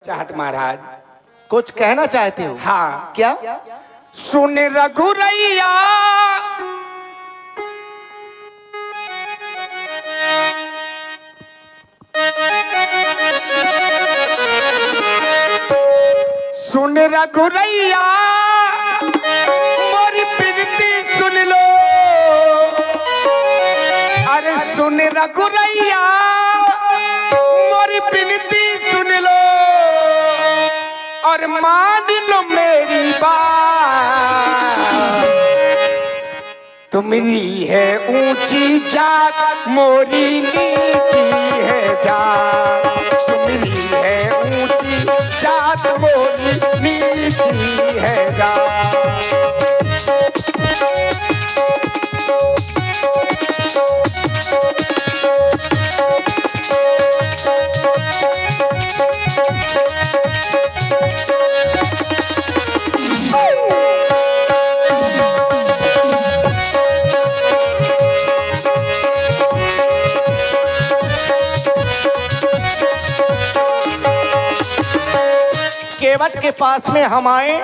चाहत महाराज। कुछ कहना चाहते हो? हाँ। क्या? सुन रघुरैया सुन रघुरैया मोरी बिनती सुन लो। अरे सुन रघुरैया मोरी बिनती सुन लो और मान लो मेरी बात। तुम्हारी है ऊंची जात मोरी नीची है जात। तुम्हारी है ऊंची जात मोरी नीची है जात। केवट के पास में हम आए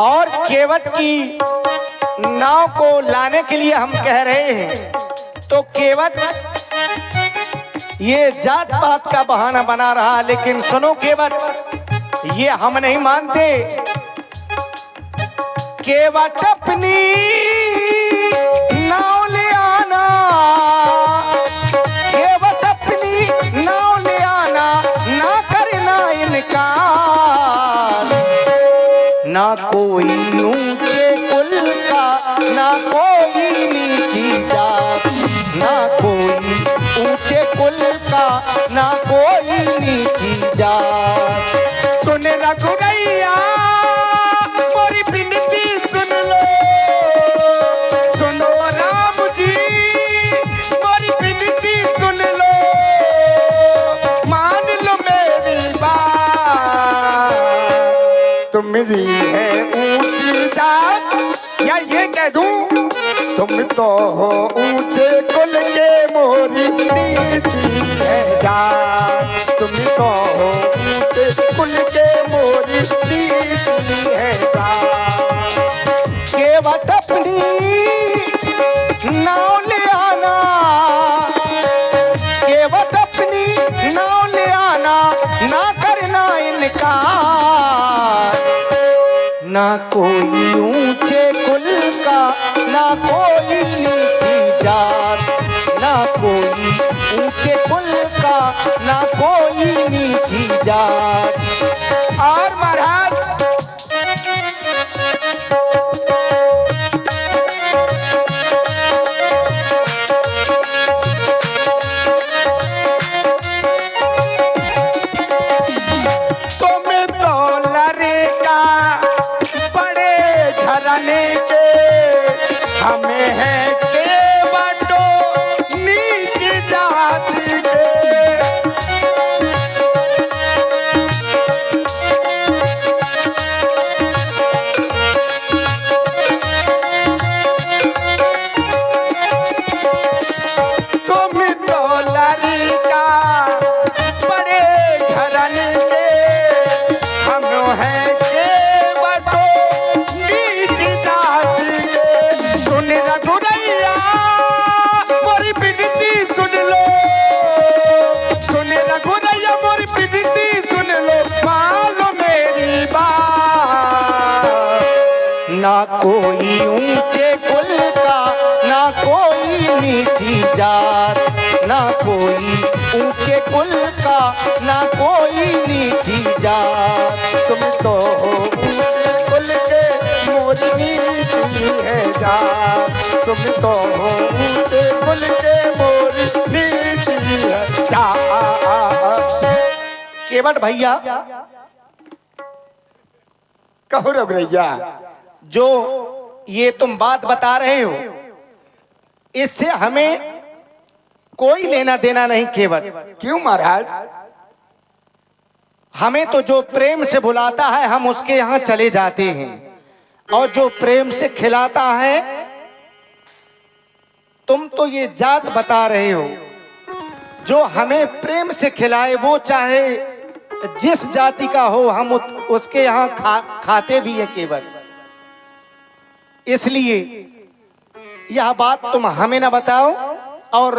और केवट की नाव को लाने के लिए हम कह रहे हैं, तो केवट ये जात पात का बहाना बना रहा। लेकिन सुनो केवट, ये हम नहीं मानते। केवट अपनी नाव ले आना, केवट अपनी नाव ले आना, ना करना इनकार। ना कोई ऊंचे कुल का, ना कोई नीची जात। ना कोई ऊंचे कुल का, ना कोई नीची जात। सुन रघुरैया मोरी बिनती सुन लो। सुनो राम जी मोरी बिनती सुन लो, मान लो मेरी बात। तुम्हारी है ऊंची जात या ये कह दूं तुम तो हो ऊंचे कुल के मोरी नीची है जात। तुम तो हो ऊंचे कुल के मोरी नीची है जात। केवट अपनी नाव ले आना, केवट अपनी नाव ले आना, ना करना इनकार। ना कोई ऊंचे कुल का, ना कोई नीची जात। ना कोई ऊंचे कुल का, ना कोई नीची जात। और महाराज तुम्हें तो लड़का बड़े घराने के, हमें है केवटो नीची जाति के। तुम तो लड़का बड़े घराने के, हम है केवटो नीची जाति के। सुन रघुरैया मोरी बिनती सुन लो। सुन रघुरैया मोरी बिनती सुन लो, मान लो मेरी बात। ना कोई ऊंचे कुल का, ना कोई नीची जात। ना कोई ऊंचे कुल का, ना कोई नीची जात। तुम तो हो ऊंचे कुल के मोरी नीची है जात। तुम तो हो ऊंचे कुल के मोरी नीची है जात। केवट भैया, कहो रघुरैया, जो ये तुम बात बता रहे हो, इससे हमें कोई लेना देना नहीं। केवट, क्यों महाराज? हमें तो जो प्रेम से बुलाता है हम उसके यहाँ चले जाते हैं, और जो प्रेम से खिलाता है, तुम तो ये जात बता रहे हो, जो हमें प्रेम से खिलाए वो चाहे जिस जाति का हो हम उसके यहाँ खाते भी हैं केवट। इसलिए यह बात तुम हमें ना बताओ और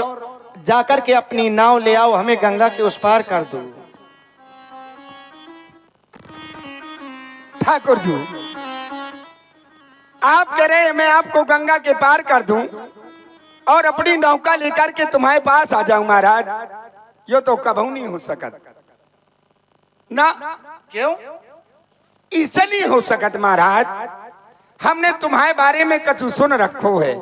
जाकर के अपनी नाव ले आओ, हमें गंगा के उस पार कर दो। ठाकुर जी, आप कह रहे हैं मैं आपको गंगा के पार कर दूं और अपनी नौका लेकर के तुम्हारे पास आ जाऊं महाराज? यो तो कभी नहीं हो सकत ना। क्यों? इसलिए नहीं हो सकत महाराज, हमने तुम्हारे बारे में कछु सुन रखो है।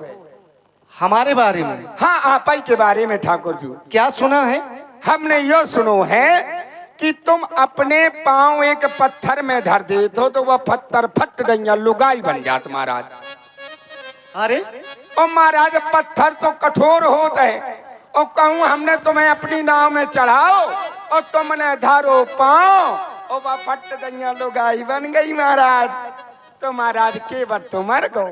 हमारे बारे में? हाँ, आप ही के बारे में ठाकुर जी। क्या सुना है? हमने यो सुनो है कि तुम अपने पांव एक पत्थर में धर देते हो तो वह पत्थर फट गई, लुगाई बन जात महाराज। अरे और महाराज पत्थर तो कठोर होता है, और कहूँ हमने तुम्हें अपनी नाव में चढ़ाओ और तुमने धरो पांव और वह फट गई, लुगाई बन गई महाराज। तो महाराज केवट तो मर गो।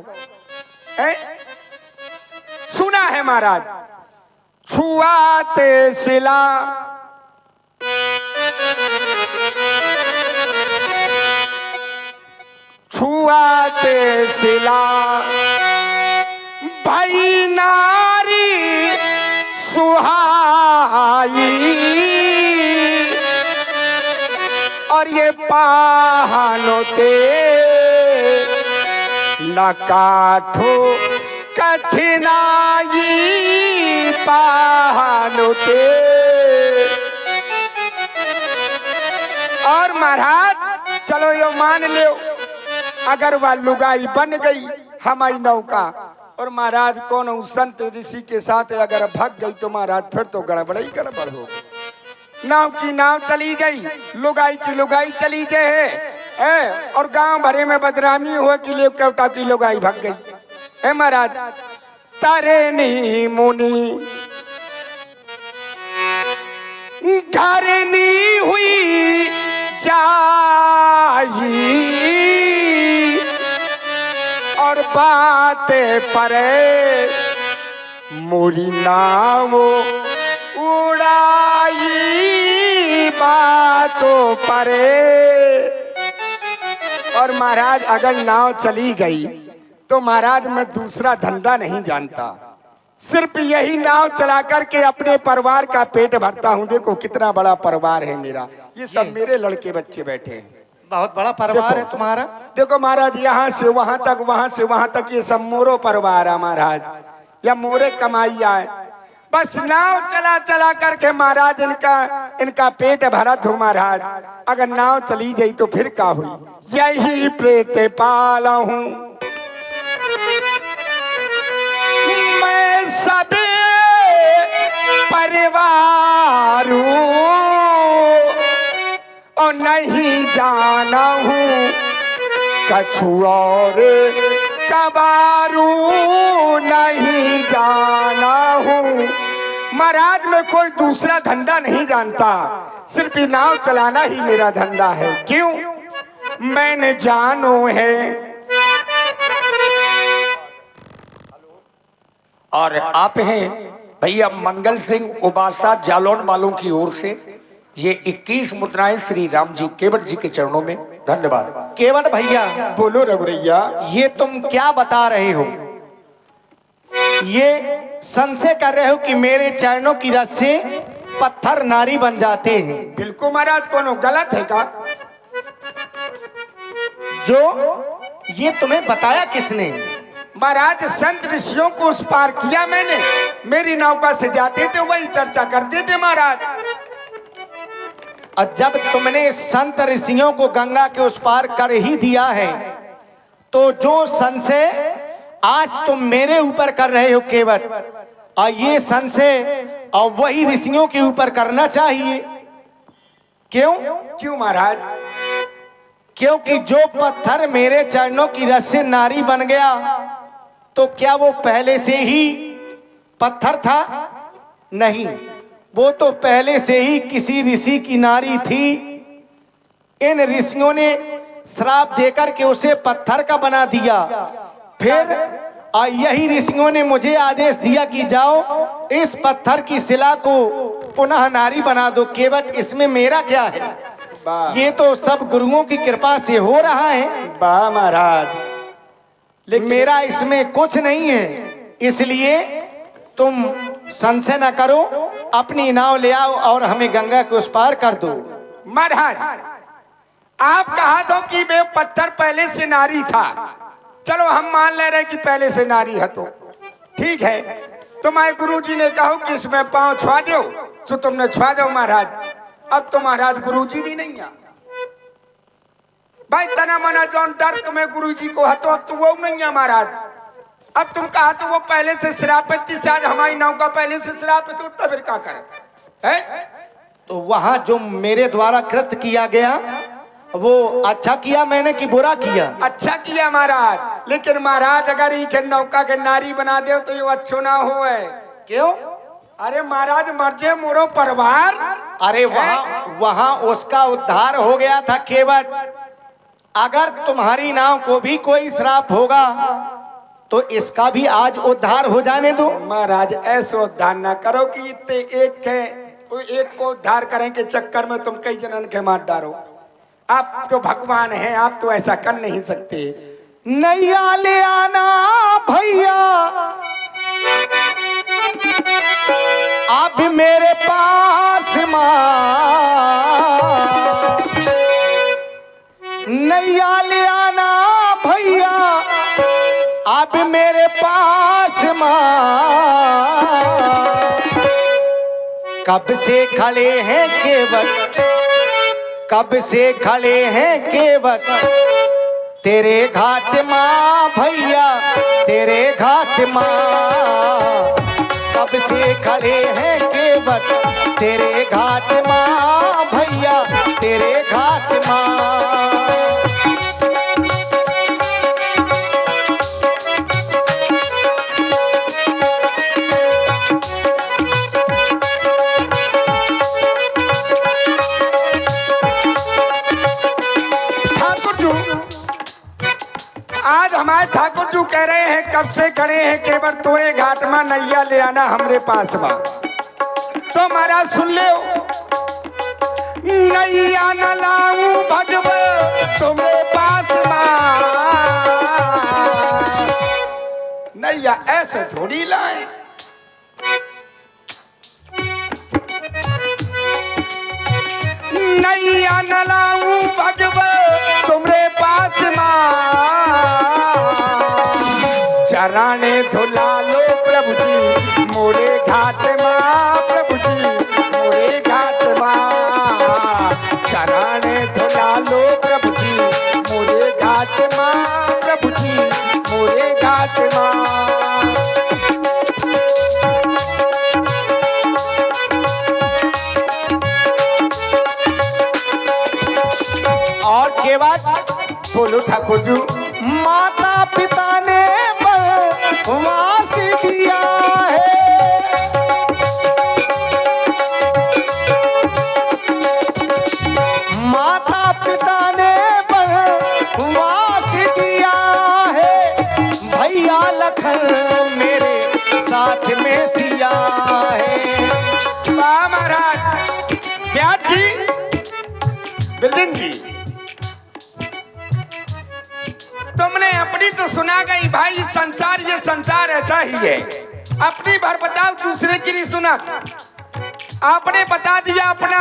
सुना है महाराज, छुआते शिला छुआते शिला भाई नारी सुहाई, और ये पहानों ते न काठो कठिनाई पहानों ते। और महाराज चलो यो मान लो, अगर वह लुगाई बन गई हमारी नौका और महाराज कौन संत ऋषि के साथ अगर भाग गई तो महाराज फिर तो गड़बड़ ही गड़बड़ हो। नाव की नाव चली गई, लुगाई की लुगाई चली गए है, और गांव भरे में बदनामी हुआ कि ले केवटा की लुगाई भाग गई है महाराज। तारेनी मुनि घरनी हुई जाई, और बातें परे मोरी नाव उड़ाई बातों परे। और महाराज अगर नाव चली गई तो महाराज मैं दूसरा धंधा नहीं जानता, सिर्फ यही नाव चला करके अपने परिवार का पेट भरता हूँ। देखो कितना बड़ा परिवार है मेरा, ये सब मेरे लड़के बच्चे बैठे हैं। बहुत बड़ा परिवार है तुम्हारा। देखो महाराज, यहाँ से वहां तक, वहां से वहां तक ये सब मोरो परिवार है महाराज, या मोरे कमाई आए। बस नाव चला चला करके महाराज इनका पेट भरत हो महाराज। अगर नाव चली गई तो फिर क्या हुई? यही प्रेत पाला हूं मैं सबे परिवार और नहीं जाना हूँ कछु और कबारू नहीं जाना हूँ। महाराज मैं कोई दूसरा धंधा नहीं जानता, सिर्फ नाव चलाना ही मेरा धंधा है। क्यों? मैंने जानो है। और आप हैं भैया मंगल सिंह उबासा जालौन वालों की ओर से ये 21 मुद्राएं श्री राम जी केवट जी के चरणों में। धन्यवाद। केवट भैया, बोलो रघुरैया, ये तुम क्या बता रहे हो? ये संशय कर रहे हो कि मेरे चरणों की रस से पत्थर नारी बन जाते हैं। बिल्कुल महाराज, कोनो गलत है का? जो ये तुम्हें बताया किसने? महाराज संत ऋषियों को उस पार किया मैंने, मेरी नौका से जाते थे वही चर्चा करते थे महाराज। और जब तुमने संत ऋषियों को गंगा के उस पार कर ही दिया है तो जो संशय आज तुम मेरे ऊपर कर रहे हो केवट, और ये संशय और वही ऋषियों के ऊपर करना चाहिए। क्यों? क्यों महाराज? क्योंकि जो पत्थर मेरे चरणों की रस से नारी बन गया तो क्या वो पहले से ही पत्थर था? नहीं, वो तो पहले से ही किसी ऋषि की नारी थी। इन ऋषियों ने श्राप देकर के उसे पत्थर का बना दिया। फिर यही ऋषियों ने मुझे आदेश दिया कि जाओ इस पत्थर की शिला को पुनः नारी बना दो। केवट इसमें मेरा क्या है? वाह। ये तो सब गुरुओं की कृपा से हो रहा है, वाह महाराज। लेकिन मेरा इसमें कुछ नहीं है, इसलिए तुम संशय न करो, अपनी नाव ले आओ और हमें गंगा के उस पार कर दो। महाराज आप कहा दो कि वे पत्थर पहले से नारी था, चलो हम मान ले रहे कि पहले से नारी है, तो ठीक है। तुम्हारे गुरुजी ने कहा कि इसमें पांव छुआ दो, तो तुमने छुआ दो महाराज। अब तो महाराज गुरुजी भी नहीं है भाई, तना मना जो डर तुम्हें गुरुजी को है, तो अब तो वो नहीं है महाराज। अब तुम कहा तो वो पहले से श्रापित थी, शायद हमारी नौका पहले से श्रापित हो, तो फिर क्या करे है? तो वहां जो मेरे द्वारा कृत किया गया वो अच्छा किया मैंने कि बुरा किया? अच्छा किया महाराज, लेकिन महाराज अगर ये नौका के नारी बना दे तो ये अच्छो ना हो है। क्यों? अरे महाराज मर्जे मोरो परिवार। अरे वहां उसका उद्धार हो गया था केवल। अगर तुम्हारी नाव को भी कोई श्राप होगा तो इसका भी आज उद्धार हो जाने दो। महाराज ऐसा उद्धार ना करो कि इतने एक को उद्धार करें के चक्कर में तुम कई जनन के मार डालो। आप तो भगवान हैं, आप तो ऐसा कर नहीं सकते। नैया ले आना भैया आप मेरे पास माँ, नैया ले आना भैया आप मेरे पास माँ। कब से खड़े हैं केवल, कब से खड़े हैं केवल तेरे घाट माँ भैया, तेरे घाट माँ। कब से खड़े हैं केवल तेरे घाट माँ भैया, तेरे घाट माँ। आज हमारे ठाकुर जी कह रहे हैं कब से खड़े हैं केवल तोरे घाट में, नैया ले आना हमरे पास में। तो महाराज सुन ले, नैया न लाऊं भगवान तुम्हारे पास में। नैया ऐसे थोड़ी लाए, नैया न लाऊं भगवान तुम्हारे पास में। चराने धुला लो प्रभु जी मोरे घाट माँ, प्रभु जी मोरे घाट माँ। चराने धुला लो प्रभु जी मोरे घाट माँ, प्रभु जी मोरे घाट माँ। और के बाद बोलो ठाकुर जी। माता पिता ने वास दिया है, माता पिता ने वास दिया है। भैया लखन मेरे साथ में सिया है। वाह महाराज व्यास जी, बिल्डिंग जी, तुमने अपनी तो सुना गई भाई, संसार ये संसार ऐसा ही है। अपनी भर बताओ, दूसरे की नहीं सुना। आपने बता दिया अपना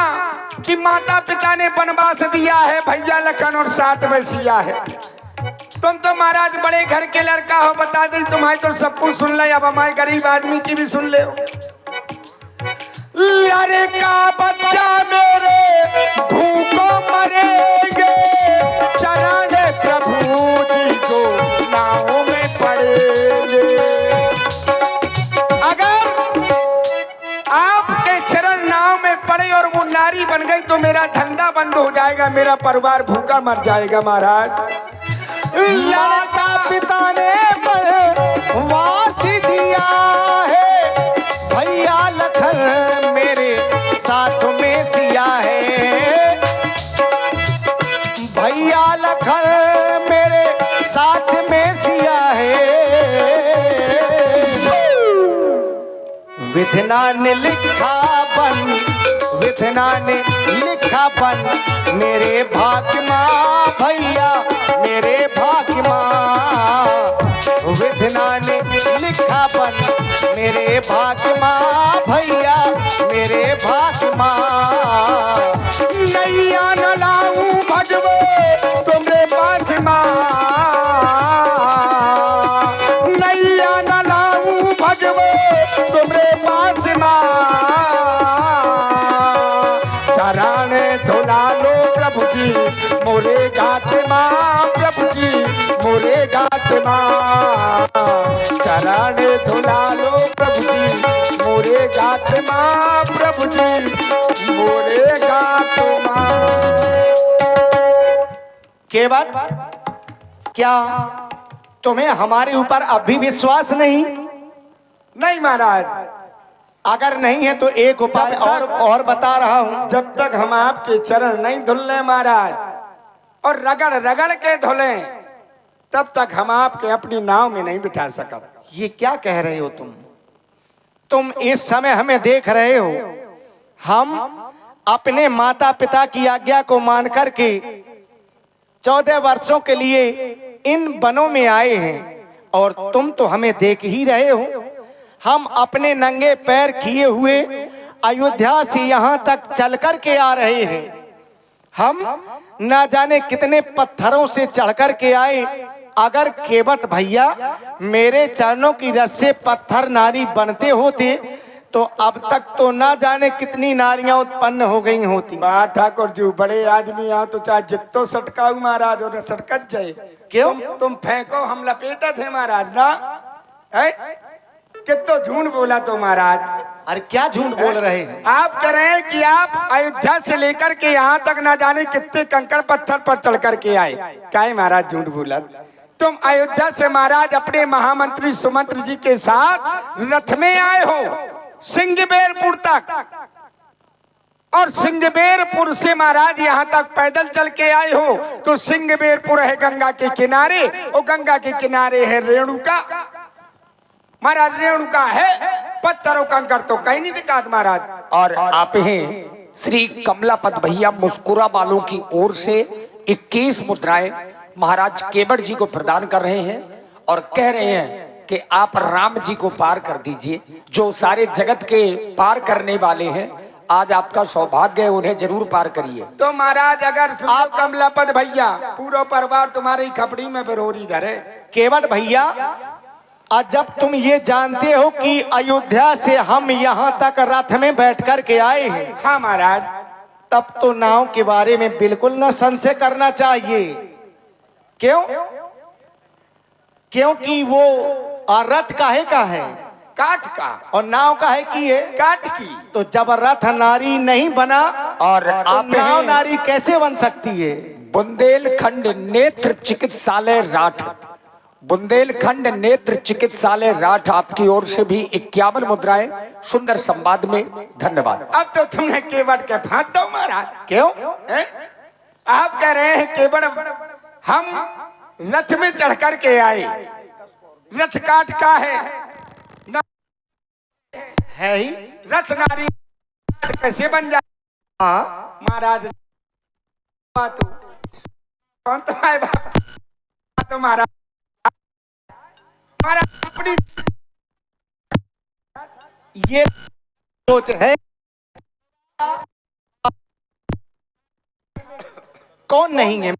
कि माता पिता ने वनवास दिया है, भैया लखन और साथ में सिया है। तुम तो महाराज बड़े घर के लड़का हो, बता दी तुम्हारी तो सब कुछ सुन ले, अब हमारे गरीब आदमी की भी सुन ले। लड़का बच्चा मेरे भूखों मरेंगे, चराने प्रभु जी को नाव में पड़ेंगे। अगर आपके चरण नाव में पड़े और वो नारी बन गई तो मेरा धंधा बंद हो जाएगा, मेरा परिवार भूखा मर जाएगा महाराज। माता पिता ने वास दिया है, भैया लखन मेरे साथ में सिया है। भैया लखन मेरे साथ में सिया है। विधना ने लिखा बन विधना ने लिखा बन मेरे भाग्य माँ भैया, मेरे भाग्य माँ। विधना ने लिखा बन मेरे भाग्य माँ भैया, मेरे भाग्य माँ। नैया न लाऊं भगवे तुम्हें पास माँ, नैया न लाऊं भगवे तुम्हें पास माँ। चरण धुला लो प्रभु जी मोरे गात माँ, प्रभु जी मोरे गात माँ। चरण धुला लो प्रभु जी मोरे गात माँ, प्रभु जी मोरे गात माँ। केवट, क्या तुम्हें हमारे ऊपर अब भी विश्वास नहीं? नहीं महाराज, अगर नहीं है तो एक उपाय और बता रहा हूं। जब तक हम आपके चरण नहीं धुलने महाराज और रगड़ रगड़ के धुले, तब तक हम आपके अपनी नाव में नहीं बिठा सकते। ये क्या कह रहे हो तुम इस समय हमें देख रहे हो, हम अपने माता पिता की आज्ञा को मान करके 14 वर्षों के लिए इन वनों में आए हैं, और तुम तो हमें देख ही रहे हो। हम अपने नंगे पैर किए हुए अयोध्या से यहाँ तक चल कर के आ रहे हैं। हम ना जाने कितने पत्थरों से चढ़ कर के आए। अगर केवट भैया मेरे चरणों की रस से पत्थर नारी बनते होते तो अब तक तो ना जाने कितनी नारियां उत्पन्न हो गई होती। वाह ठाकुर जी, बड़े आदमी आओ तो चाहे जितो सटकाऊ महाराज और सटकत जाए। क्यों? तुम फेंको, हम लपेटे थे महाराज ना है? कितो झूठ बोला तो महाराज। अरे क्या झूठ बोल रहे हैं? आप कह रहे हैं कि आप अयोध्या से लेकर के यहाँ तक ना जाने कितने कंकड़ पत्थर पर चढ़ करके आए। काहे महाराज झूठ बोला? तुम अयोध्या से महाराज अपने महामंत्री सुमंत्र जी के साथ रथ में आए हो सिंगबेरपुर तक, और सिंगबेरपुर से महाराज यहाँ तक पैदल चल के आए हो। तो सिंगबेरपुर है गंगा के किनारे, और गंगा के किनारे है रेणुका महाराज। रेणुका है, पत्थरों कंकड़ तो कहीं नहीं दिखा महाराज। और आप हैं श्री कमलापत भैया मुस्कुरा वालों की ओर से 21 मुद्राएं महाराज केवट जी को प्रदान कर रहे हैं और कह रहे हैं कि आप राम जी को पार कर दीजिए, जो सारे जगत के पार करने वाले हैं। आज आपका सौभाग्य है, उन्हें जरूर पार करिए। तो महाराज अगर आप कमलापत भैया पूरा परिवार तुम्हारी खपड़ी में बिरोरी धरे। केवट भैया, आज जब तुम ये जानते हो कि अयोध्या से हम यहाँ तक रथ में बैठ कर के आए हैं, हाँ महाराज, तब तो नाव के बारे में बिल्कुल न संशय करना चाहिए। क्यों? क्योंकि वो रथ काहे का है? काठ का। और नाव काहे की है? काठ की। तो जब रथ नारी नहीं बना और तो आप नाव हैं नारी कैसे बन सकती है? बुंदेलखंड नेत्र चिकित्सालय राठ, बुंदेलखंड नेत्र चिकित्सालय राठ आपकी ओर से भी 51 मुद्राएं सुंदर संवाद में। धन्यवाद। अब तो तुमने केवट के फांद दो महाराज। क्यों? आप कह रहे हैं केवट हम रथ में चढ़ कर के आए, रथ काठ का है है ही। रथ नारी कैसे बन जाए? हाँ महाराज कौन तो है बाप? तो महाराज अपनी ये सोच है। कौन नहीं है?